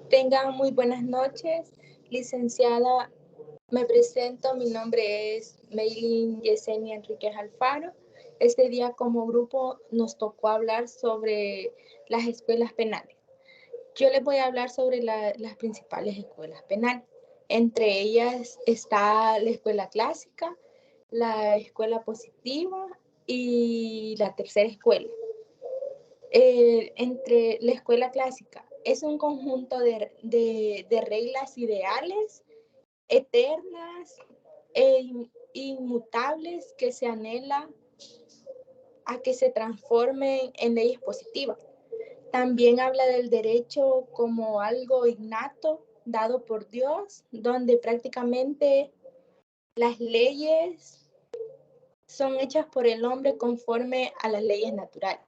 Tengan muy buenas noches, licenciada. Me presento, mi nombre es Meilin Yesenia Enríquez Alfaro. Este día como grupo nos tocó hablar sobre las escuelas penales. Yo les voy a hablar sobre las principales escuelas penales. Entre ellas está la escuela clásica, la escuela positiva y la tercera escuela. Entre la escuela clásica es un conjunto de reglas ideales, eternas e inmutables que se anhela a que se transformen en leyes positivas. También habla del derecho como algo innato, dado por Dios, donde prácticamente las leyes son hechas por el hombre conforme a las leyes naturales.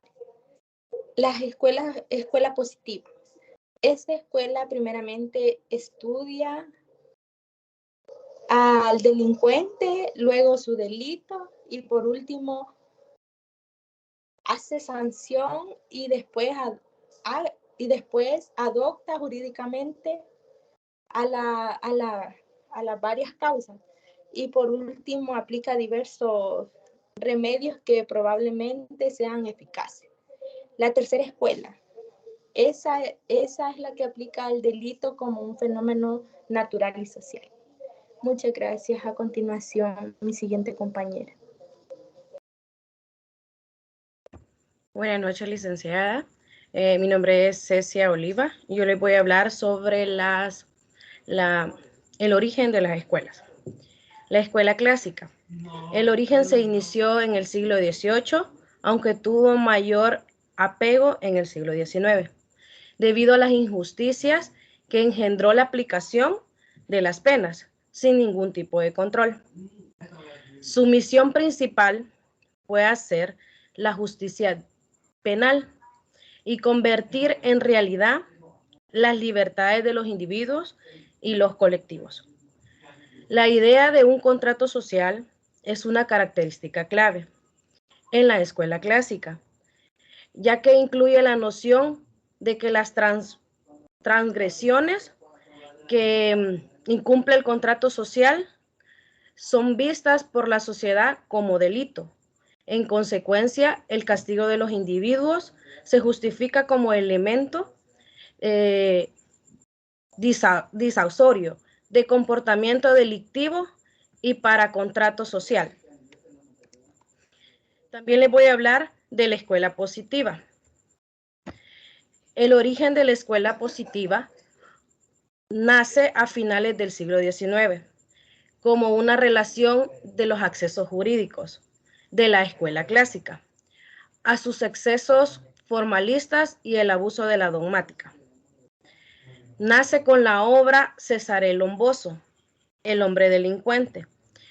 Las escuela positiva. Esta escuela primeramente estudia al delincuente, luego su delito y por último hace sanción y después adopta jurídicamente a las varias causas y por último aplica diversos remedios que probablemente sean eficaces. La tercera escuela. Esa es la que aplica el delito como un fenómeno natural y social. Muchas gracias. A continuación, mi siguiente compañera. Buenas noches, licenciada. Mi nombre es Cecia Oliva y yo les voy a hablar sobre el origen de las escuelas. La escuela clásica. El origen se inició en el siglo XVIII, aunque tuvo mayor apego en el siglo XIX, debido a las injusticias que engendró la aplicación de las penas, sin ningún tipo de control. Su misión principal fue hacer la justicia penal y convertir en realidad las libertades de los individuos y los colectivos. La idea de un contrato social es una característica clave en la escuela clásica, ya que incluye la noción de que las transgresiones que incumple el contrato social son vistas por la sociedad como delito. En consecuencia, el castigo de los individuos se justifica como elemento disuasorio de comportamiento delictivo y para contrato social. También les voy a hablar de la escuela positiva. El origen de la escuela positiva nace a finales del siglo XIX como una relación de los accesos jurídicos de la escuela clásica a sus excesos formalistas y el abuso de la dogmática. Nace con la obra Cesare Lomboso, El hombre delincuente,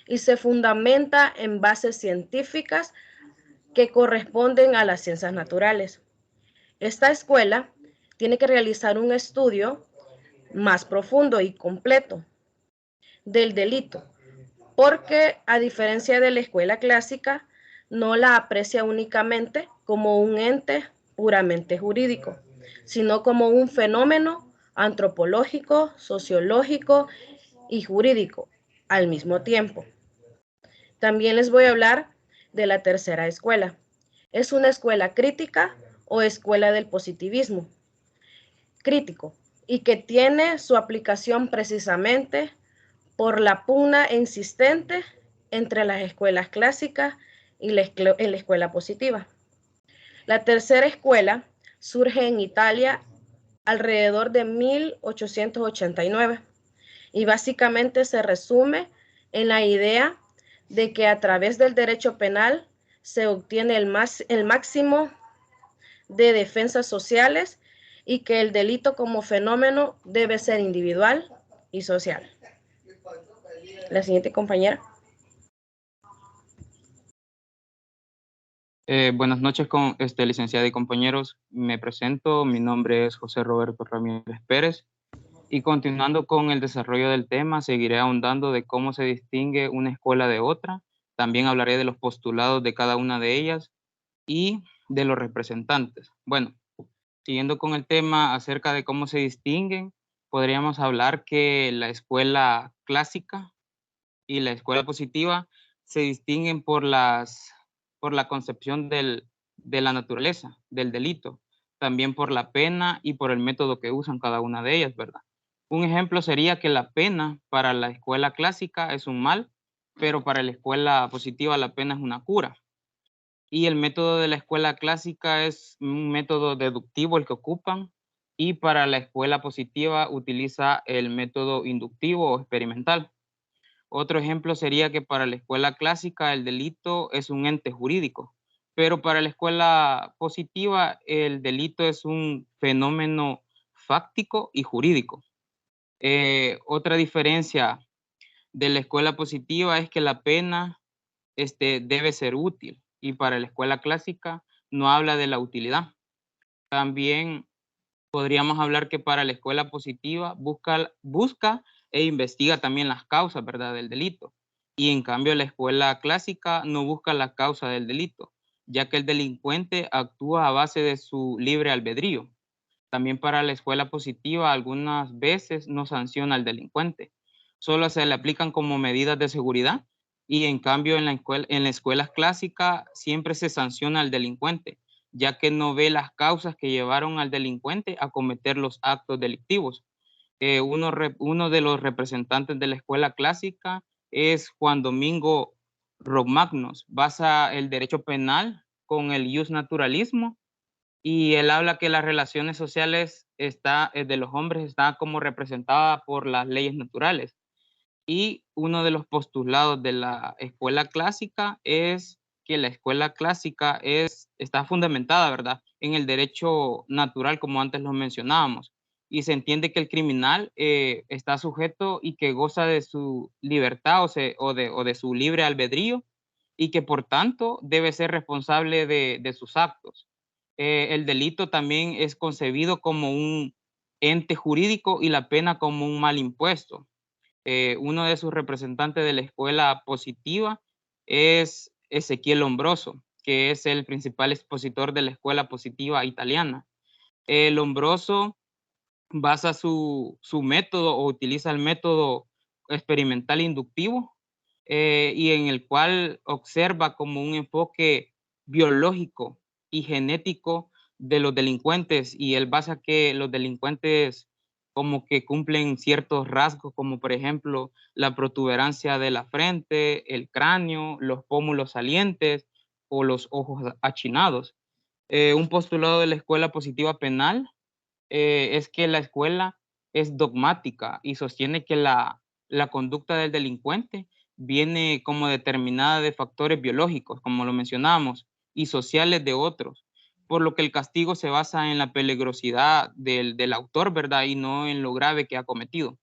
y se fundamenta en bases científicas que corresponden a las ciencias naturales. Esta escuela tiene que realizar un estudio más profundo y completo del delito, porque a diferencia de la escuela clásica, no la aprecia únicamente como un ente puramente jurídico, sino como un fenómeno antropológico, sociológico y jurídico al mismo tiempo. También les voy a hablar de la tercera escuela. Es una escuela crítica o escuela del positivismo crítico y que tiene su aplicación precisamente por la pugna insistente entre las escuelas clásicas y la escuela positiva. La tercera escuela surge en Italia alrededor de 1889 y básicamente se resume en la idea de que a través del derecho penal se obtiene el máximo de defensas sociales y que el delito como fenómeno debe ser individual y social. La siguiente compañera. Buenas noches, licenciada y compañeros. Me presento, mi nombre es José Roberto Ramírez Pérez y continuando con el desarrollo del tema, seguiré ahondando de cómo se distingue una escuela de otra. También hablaré de los postulados de cada una de ellas y de los representantes. Bueno, siguiendo con el tema acerca de cómo se distinguen, podríamos hablar que la escuela clásica y la escuela positiva se distinguen por la concepción de la naturaleza, del delito, también por la pena y por el método que usan cada una de ellas, ¿verdad? Un ejemplo sería que la pena para la escuela clásica es un mal, pero para la escuela positiva la pena es una cura. Y el método de la escuela clásica es un método deductivo el que ocupan, y para la escuela positiva utiliza el método inductivo o experimental. Otro ejemplo sería que para la escuela clásica el delito es un ente jurídico, pero para la escuela positiva el delito es un fenómeno fáctico y jurídico. Otra diferencia de la escuela positiva es que la pena debe ser útil, y para la escuela clásica no habla de la utilidad. También podríamos hablar que para la escuela positiva busca e investiga también las causas, ¿verdad?, del delito. Y en cambio la escuela clásica no busca la causa del delito, ya que el delincuente actúa a base de su libre albedrío. También para la escuela positiva algunas veces no sanciona al delincuente, solo se le aplican como medidas de seguridad, y en cambio en la escuela clásica siempre se sanciona al delincuente, ya que no ve las causas que llevaron al delincuente a cometer los actos delictivos. Uno de los representantes de la escuela clásica es Juan Domingo Romagnos. Basa el derecho penal con el ius naturalismo, y él habla que las relaciones sociales de los hombres está como representada por las leyes naturales. Y uno de los postulados de la escuela clásica es que la escuela clásica está fundamentada, ¿verdad?, en el derecho natural, como antes lo mencionábamos, y se entiende que el criminal está sujeto y que goza de su libertad o de su libre albedrío, y que por tanto debe ser responsable de sus actos. El delito también es concebido como un ente jurídico y la pena como un mal impuesto. Uno de sus representantes de la escuela positiva es Ezequiel Lombroso, que es el principal expositor de la escuela positiva italiana. Lombroso basa su método o utiliza el método experimental inductivo, y en el cual observa como un enfoque biológico y genético de los delincuentes, y él basa que los delincuentes como que cumplen ciertos rasgos, como por ejemplo la protuberancia de la frente, el cráneo, los pómulos salientes o los ojos achinados. Un postulado de la escuela positiva penal es que la escuela es dogmática y sostiene que la conducta del delincuente viene como determinada de factores biológicos, como lo mencionábamos, y sociales de otros, por lo que el castigo se basa en la peligrosidad del autor, ¿verdad?, y no en lo grave que ha cometido.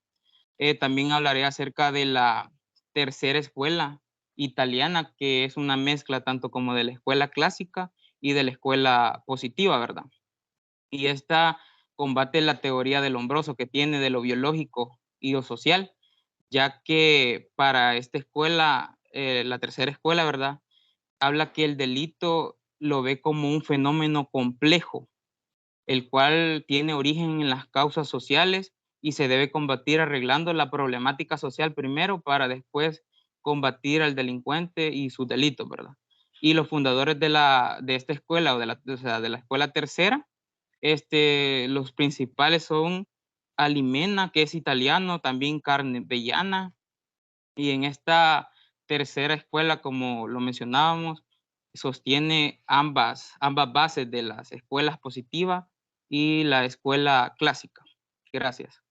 También hablaré acerca de la tercera escuela italiana, que es una mezcla tanto como de la escuela clásica y de la escuela positiva, ¿verdad? Y esta combate la teoría del Lombroso, que tiene de lo biológico y lo social, ya que para esta escuela, la tercera escuela, ¿verdad?, habla que el delito lo ve como un fenómeno complejo, el cual tiene origen en las causas sociales y se debe combatir arreglando la problemática social primero para después combatir al delincuente y sus delitos, ¿verdad? Y los fundadores de esta escuela, o sea, de la escuela tercera, los principales son Alimena, que es italiano, también Carnevellana, y en esta tercera escuela, como lo mencionábamos, sostiene ambas bases de las escuelas positivas y la escuela clásica. Gracias.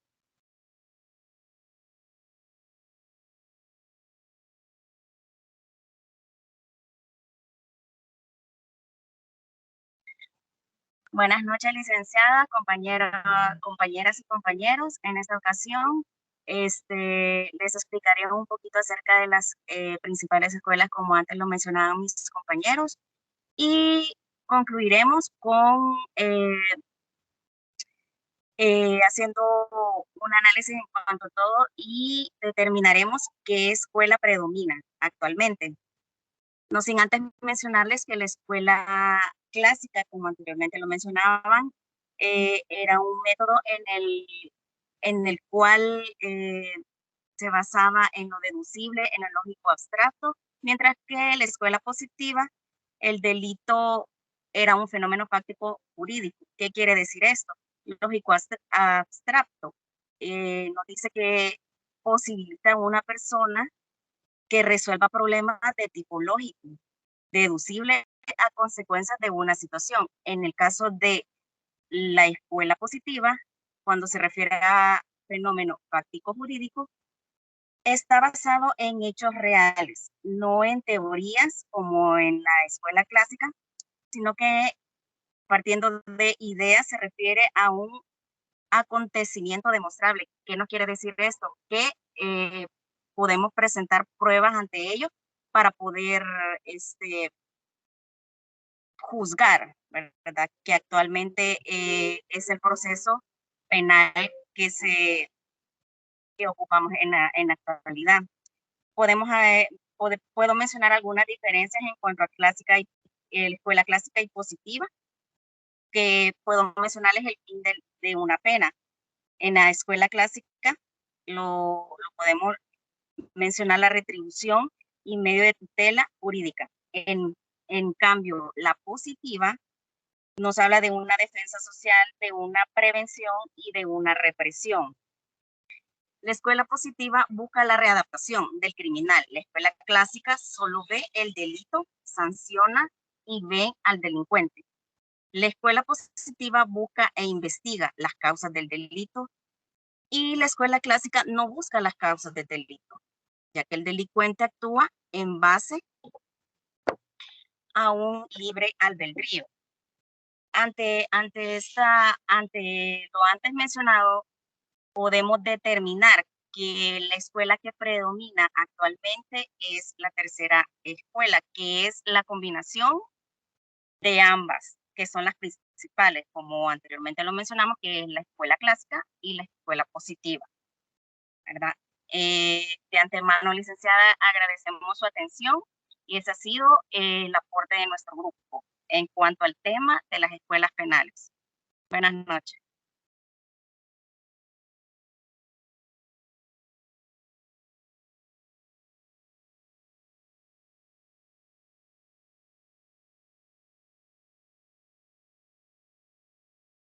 Buenas noches, licenciada, compañeras y compañeros. En esta ocasión, les explicaré un poquito acerca de las principales escuelas, como antes lo mencionaban mis compañeros, y concluiremos con haciendo un análisis en cuanto a todo y determinaremos qué escuela predomina actualmente. No sin antes mencionarles que la escuela clásica, como anteriormente lo mencionaban, era un método en el cual se basaba en lo deducible, en el lógico abstracto, mientras que en la escuela positiva el delito era un fenómeno fáctico jurídico. ¿Qué quiere decir esto? Lógico abstracto nos dice que posibilita a una persona que resuelva problemas de tipo lógico, deducible a consecuencias de una situación. En el caso de la escuela positiva, cuando se refiere a fenómeno fáctico jurídico, está basado en hechos reales, no en teorías como en la escuela clásica, sino que partiendo de ideas se refiere a un acontecimiento demostrable. ¿Qué nos quiere decir esto? Que podemos presentar pruebas ante ellos para poder juzgar, ¿verdad? Que actualmente es el proceso penal que ocupamos en la actualidad. Puedo mencionar algunas diferencias en cuanto a clásica y escuela clásica y positiva, que puedo mencionarles el fin de una pena. En la escuela clásica lo podemos mencionar la retribución y medio de tutela jurídica. En cambio, la positiva nos habla de una defensa social, de una prevención y de una represión. La escuela positiva busca la readaptación del criminal. La escuela clásica solo ve el delito, sanciona y ve al delincuente. La escuela positiva busca e investiga las causas del delito y la escuela clásica no busca las causas del delito, ya que el delincuente actúa en base a un libre albedrío. Ante lo antes mencionado, podemos determinar que la escuela que predomina actualmente es la tercera escuela, que es la combinación de ambas, que son las principales, como anteriormente lo mencionamos, que es la escuela clásica y la escuela positiva, ¿verdad? De antemano, licenciada, agradecemos su atención y ese ha sido el aporte de nuestro grupo en cuanto al tema de las escuelas penales. Buenas noches.